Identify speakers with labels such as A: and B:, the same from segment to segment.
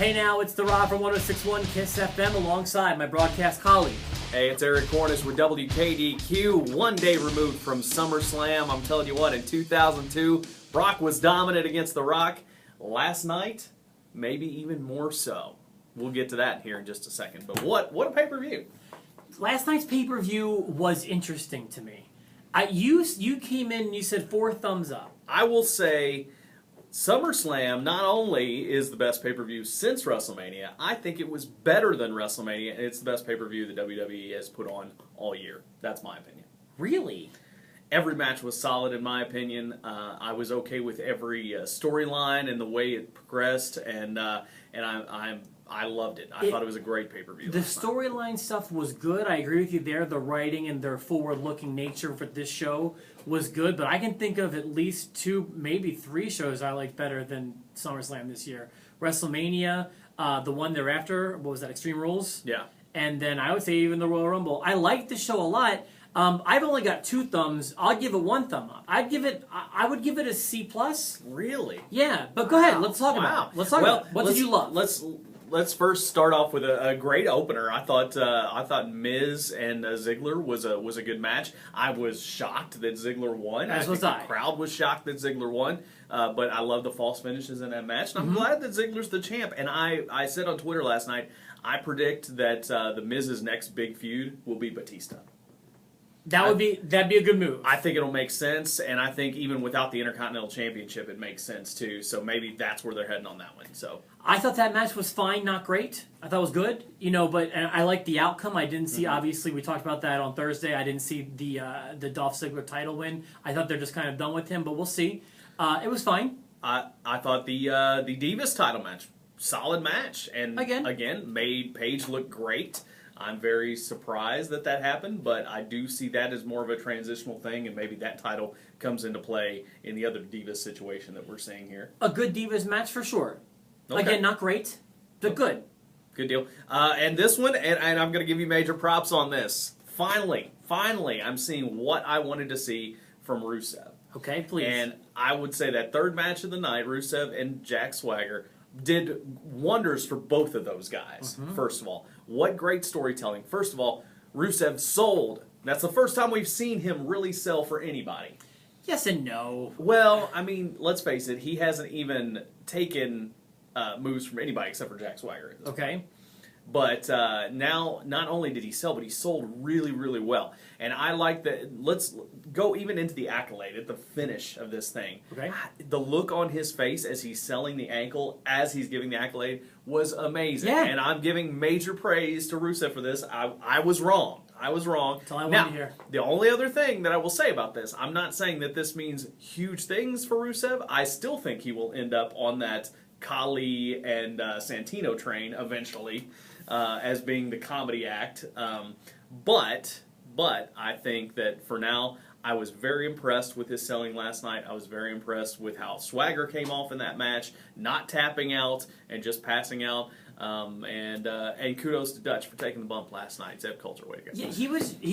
A: Hey now, it's The Rob from 106.1 KISS FM alongside my broadcast colleague.
B: Hey, it's Eric Cornish with WKDQ, 1 day removed from SummerSlam. I'm telling you what, in 2002, Brock was dominant against The Rock. Last night, maybe even more so. We'll get to that here in just a second. But what a pay-per-view.
A: Last night's pay-per-view was interesting to me. You came in and you said 4 thumbs up.
B: I will say SummerSlam not only is the best pay-per-view since WrestleMania, I think it was better than WrestleMania, and it's the best pay-per-view the WWE has put on all year. That's my opinion.
A: Really?
B: Every match was solid in my opinion. I was okay with every storyline and the way it progressed, and I loved it. I thought it was a great pay-per-view.
A: The storyline stuff was good. I agree with you there. The writing and their forward-looking nature for this show was good, but I can think of at least 2, maybe 3 shows I liked better than SummerSlam this year. WrestleMania, the one thereafter, what was that, Extreme Rules?
B: Yeah.
A: And then I would say even the Royal Rumble. I liked the show a lot. I've only got 2 thumbs. I'll give it 1 thumb up. I would give it a C+.
B: Really?
A: Yeah, but go ahead. Let's talk about it. Let's talk about it. What did you love?
B: Let's first start off with a great opener. I thought Miz and Ziggler was a good match. I was shocked that Ziggler won.
A: As was I.
B: The crowd was shocked that Ziggler won. But I love the false finishes in that match, and I'm glad that Ziggler's the champ. And I said on Twitter last night, I predict that the Miz's next big feud will be Batista.
A: That'd be a good move.
B: I think it'll make sense, and I think even without the Intercontinental Championship, it makes sense too. So maybe that's where they're heading on that one. So
A: I thought that match was fine, not great. I thought it was good, but I liked the outcome. I didn't see, obviously, we talked about that on Thursday. I didn't see the Dolph Ziggler title win. I thought they're just kind of done with him, but we'll see. It was fine.
B: I thought the Divas title match, solid match, and again made Paige look great. I'm very surprised that happened, but I do see that as more of a transitional thing, and maybe that title comes into play in the other Divas situation that we're seeing here.
A: A good Divas match for sure.
B: Okay.
A: Again, not great, but good.
B: Good deal. And this one, and I'm going to give you major props on this. Finally, I'm seeing what I wanted to see from Rusev.
A: Okay, please.
B: And I would say that third match of the night, Rusev and Jack Swagger, did wonders for both of those guys, first of all. What great storytelling. First of all, Rusev sold. That's the first time we've seen him really sell for anybody.
A: Yes and no.
B: Well, I mean, let's face it, he hasn't even taken moves from anybody except for Jack Swagger.
A: Okay.
B: But now, not only did he sell, but he sold really, really well. And I like that. Let's go even into the accolade at the finish of this thing.
A: Okay.
B: The look on his face as he's selling the ankle, as he's giving the accolade, was amazing.
A: Yeah.
B: And I'm giving major praise to Rusev for this. I was wrong. That's
A: all I wanted to hear.
B: The only other thing that I will say about this, I'm not saying that this means huge things for Rusev. I still think he will end up on that Khali and Santino train eventually. As being the comedy act, but I think that for now, I was very impressed with his selling last night. I was very impressed with how Swagger came off in that match, not tapping out and just passing out. And kudos to Dutch for taking the bump last night. Zeb Coulter, way to go.
A: Yeah, he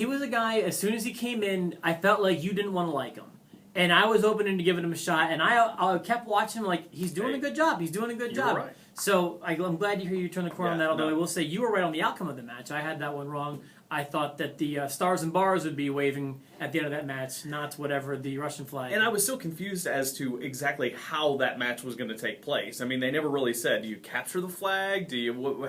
A: was a guy. As soon as he came in, I felt like you didn't want to like him. And I was open to giving him a shot, and I kept watching him like, he's doing a good job. He's doing a good job.
B: Right.
A: So I'm glad to hear you turn the corner on that, although I will say you were right on the outcome of the match. I had that one wrong. I thought that the stars and bars would be waving at the end of that match, not whatever the Russian flag.
B: And I was still confused as to exactly how that match was going to take place. I mean, they never really said, do you capture the flag?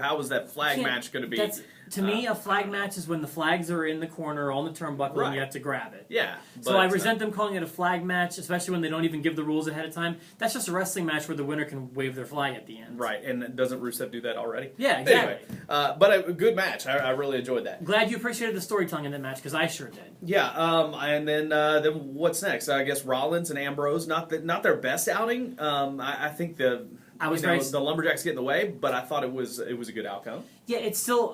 B: How was that flag match going to be?
A: To me, a flag match is when the flags are in the corner on the turnbuckle and you have to grab it.
B: Yeah.
A: So I resent them calling it a flag match, especially when they don't even give the rules ahead of time. That's just a wrestling match where the winner can wave their flag at the end.
B: Right, and doesn't Rusev do that already?
A: Yeah, exactly.
B: Anyway, but a good match. I really enjoyed that.
A: Glad you appreciated the storytelling in that match, because I sure did.
B: Yeah, and then what's next? I guess Rollins and Ambrose, not their best outing. I think the Lumberjacks get in the way, but I thought it was a good outcome.
A: Yeah,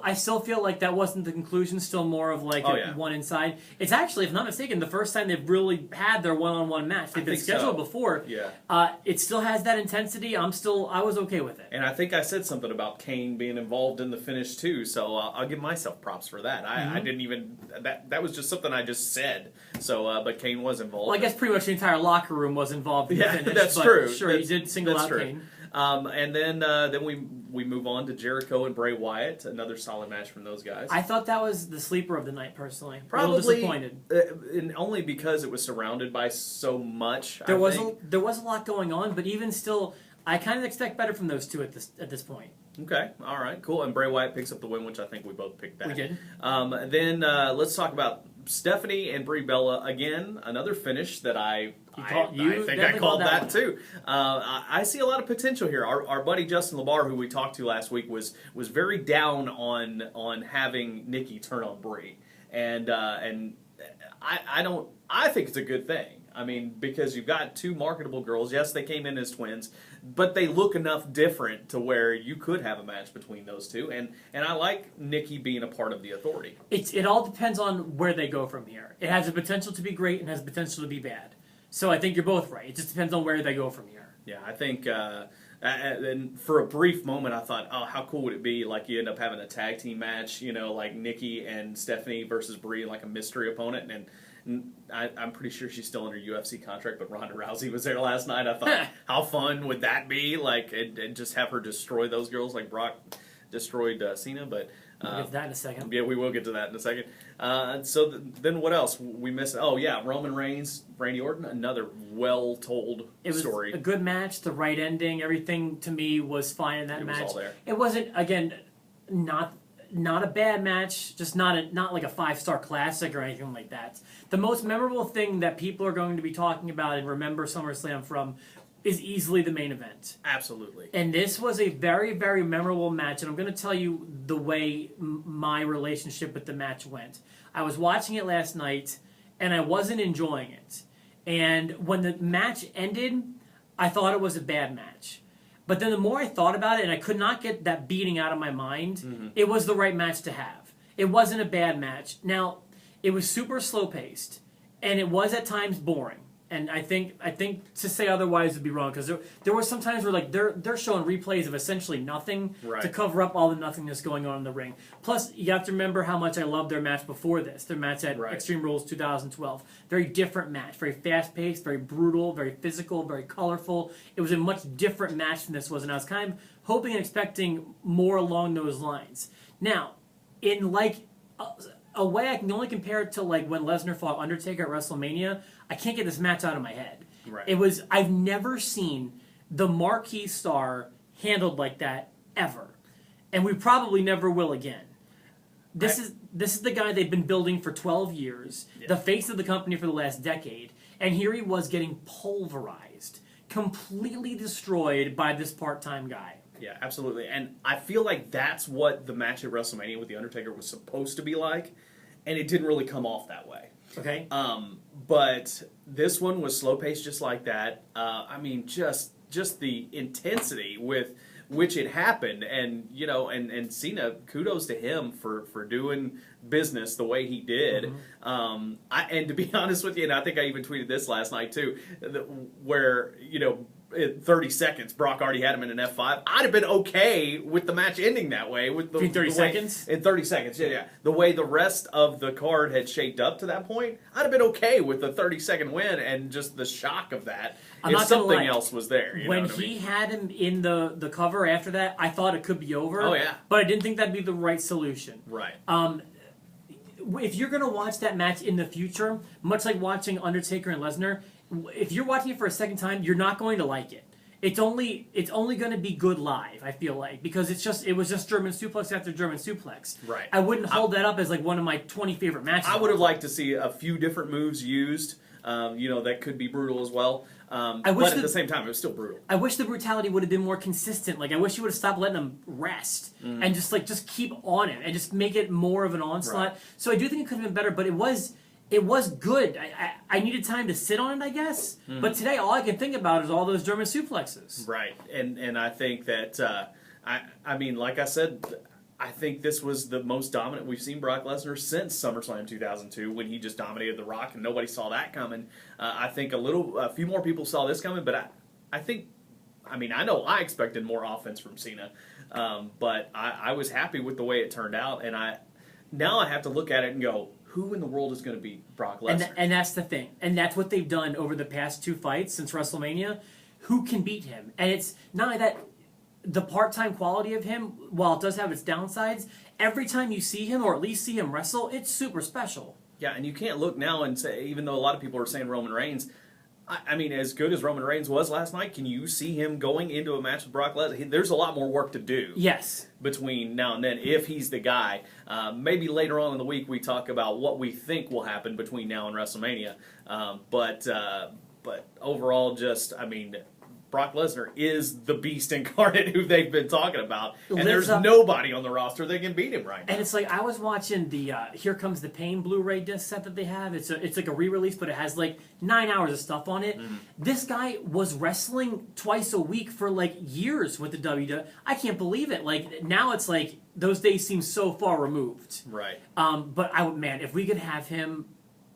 A: I still feel like that wasn't the conclusion. Still more of like one inside. It's actually, if I'm not mistaken, the first time they've really had their one-on-one match. They've been scheduled before.
B: Yeah.
A: It still has that intensity. I was okay with it.
B: And I think I said something about Kane being involved in the finish too. So I'll give myself props for that. I didn't even that was just something I just said. So but Kane was involved.
A: Well, I guess pretty much the entire locker room was involved in the finish.
B: That's
A: but
B: true.
A: Sure, he did single out Kane.
B: And then we we move on to Jericho and Bray Wyatt, another solid match from those guys.
A: I thought that was the sleeper of the night, personally.
B: Probably,
A: a little disappointed.
B: And only because it was surrounded by so much.
A: There was a lot going on, but even still, I kind of expect better from those two at this point.
B: Okay, all right, cool. And Bray Wyatt picks up the win, which I think we both picked that.
A: We did.
B: Then let's talk about Stephanie and Brie Bella again. Another finish that I think I called that too. I see a lot of potential here. Our buddy Justin LeBar, who we talked to last week, was very down on having Nikki turn on Brie, and I think it's a good thing. I mean, because you've got two marketable girls. Yes, they came in as twins, but they look enough different to where you could have a match between those two. And I like Nikki being a part of the Authority.
A: It all depends on where they go from here. It has the potential to be great and has the potential to be bad. So I think you're both right. It just depends on where they go from here.
B: Yeah, I think... and for a brief moment, I thought, oh, how cool would it be? Like, you end up having a tag team match, like Nikki and Stephanie versus Brie, like a mystery opponent. And I'm pretty sure she's still under UFC contract, but Ronda Rousey was there last night. I thought, how fun would that be? Like, and just have her destroy those girls like Brock destroyed Cena. But
A: we'll get to that in a second.
B: Yeah, we will get to that in a second. Then what else? We missed. Oh, yeah, Roman Reigns, Randy Orton, another well-told story.
A: It was a good match, the right ending. Everything, to me, was fine in that match.
B: It was all there.
A: It wasn't, again, not a bad match, just not like a 5-star classic or anything like that. The most memorable thing that people are going to be talking about and remember SummerSlam from is easily the main event.
B: Absolutely.
A: And this was a very, very memorable match, and I'm going to tell you the way my relationship with the match went. I was watching it last night, and I wasn't enjoying it. And when the match ended, I thought it was a bad match. But then the more I thought about it, and I could not get that beating out of my mind, it was the right match to have. It wasn't a bad match. Now, it was super slow-paced, and it was at times boring. And I think to say otherwise would be wrong, because there were some times where like they're showing replays of essentially nothing to cover up all the nothingness going on in the ring. Plus, you have to remember how much I loved their match before this. Their match at Extreme Rules 2012. Very different match. Very fast-paced, very brutal, very physical, very colorful. It was a much different match than this was, and I was kind of hoping and expecting more along those lines. Now, in like a way I can only compare it to like when Lesnar fought Undertaker at WrestleMania. I can't get this match out of my head.
B: Right.
A: I've never seen the marquee star handled like that ever. And we probably never will again. This is the guy they've been building for 12 years, the face of the company for the last decade, and here he was getting pulverized, completely destroyed by this part-time guy.
B: Yeah, absolutely. And I feel like that's what the match at WrestleMania with The Undertaker was supposed to be like, and it didn't really come off that way.
A: Okay.
B: But this one was slow-paced just like that. I mean, just the intensity with which it happened, and and Cena, kudos to him for doing business the way he did. And to be honest with you, and I think I even tweeted this last night too, where in 30 seconds, Brock already had him in an F5. I'd have been okay with the match ending that way. With the,
A: in 30 seconds?
B: In 30 seconds, yeah. The way the rest of the card had shaped up to that point, I'd have been okay with the 30-second win and just the shock of that if something else was there.
A: When he had him in the cover after that, I thought it could be over.
B: Oh, yeah.
A: But I didn't think that'd be the right solution.
B: Right.
A: If you're going to watch that match in the future, much like watching Undertaker and Lesnar, if you're watching it for a second time, you're not going to like it. It's only going to be good live, I feel like, because it was just German suplex after German suplex.
B: Right.
A: I wouldn't hold that up as like one of my 20 favorite matches.
B: I would have liked to see a few different moves used. That could be brutal as well. But at the same time, it was still brutal.
A: I wish the brutality would have been more consistent. Like, I wish you would have stopped letting him rest and just keep on him and just make it more of an onslaught. Right. So I do think it could have been better, but it was good. I needed time to sit on it, I guess. But today, all I can think about is all those German suplexes.
B: Right, and I think that I mean, like I said, I think this was the most dominant we've seen Brock Lesnar since SummerSlam 2002, when he just dominated The Rock, and nobody saw that coming. I think a few more people saw this coming, but I know I expected more offense from Cena, but I was happy with the way it turned out, and now I have to look at it and go, who in the world is going to beat Brock Lesnar?
A: And that's the thing. And that's what they've done over the past 2 fights since WrestleMania. Who can beat him? And it's not only that, the part-time quality of him, while it does have its downsides, every time you see him, or at least see him wrestle, it's super special.
B: Yeah, and you can't look now and say, even though a lot of people are saying Roman Reigns, I mean, as good as Roman Reigns was last night, can you see him going into a match with Brock Lesnar? There's a lot more work to do.
A: Yes.
B: Between now and then, if he's the guy. Maybe later on in the week we talk about what we think will happen between now and WrestleMania. But overall, just, I mean, Brock Lesnar is the beast incarnate who they've been talking about, and there's nobody on the roster that can beat him right now.
A: And it's like, I was watching the Here Comes the Pain Blu-ray disc set that they have. It's like a re-release, but it has like 9 hours of stuff on it. Mm-hmm. This guy was wrestling twice a week for like years with the WWE. I can't believe it. Like, now it's like those days seem so far removed.
B: Right.
A: But if we could have him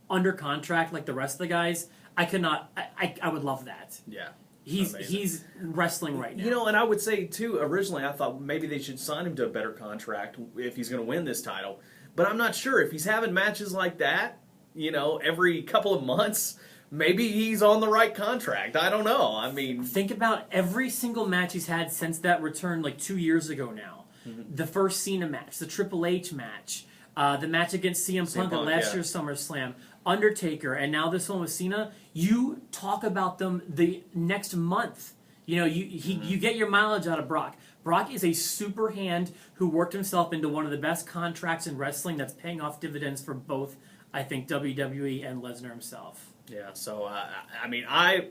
A: under contract like the rest of the guys, I would love that.
B: Yeah.
A: He's wrestling right now.
B: You know, and I would say, too, originally I thought maybe they should sign him to a better contract if he's going to win this title. But I'm not sure. If he's having matches like that, you know, every couple of months, maybe he's on the right contract. I don't know. I mean...
A: Think about every single match he's had since that return like 2 years ago now. Mm-hmm. The first Cena match, the Triple H match, the match against CM Punk at last year's SummerSlam, Undertaker, and now this one with Cena. You talk about them the next month. You know, you get your mileage out of Brock. Brock is a super hand who worked himself into one of the best contracts in wrestling that's paying off dividends for both, I think, WWE and Lesnar himself.
B: Yeah, so, I mean, I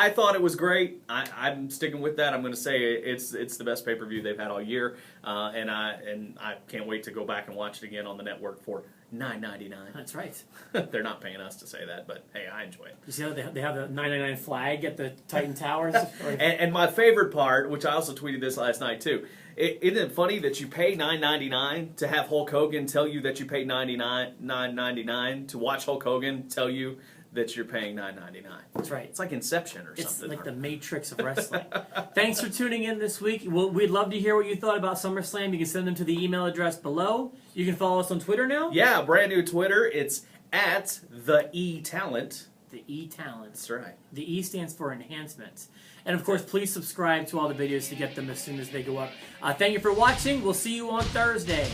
B: thought it was great. I'm sticking with that. I'm going to say it's the best pay-per-view they've had all year, and I can't wait to go back and watch it again on the network for $9.99.
A: That's right.
B: They're not paying us to say that, but hey, I enjoy it.
A: You see how they have the $9.99 flag at the Titan Towers?
B: and my favorite part, which I also tweeted this last night too, isn't it funny that you pay $9.99 to have Hulk Hogan tell you that you paid $9.99 to watch Hulk Hogan tell you that you're paying $9.99.
A: That's right.
B: It's like Inception or something.
A: It's like the Matrix of wrestling. Thanks for tuning in this week. We'd love to hear what you thought about SummerSlam. You can send them to the email address below. You can follow us on Twitter now.
B: Yeah, brand new Twitter. It's at the E-Talent.
A: The E-Talent.
B: That's right.
A: The E stands for Enhancement. And of course, please subscribe to all the videos to get them as soon as they go up. Thank you for watching. We'll see you on Thursday.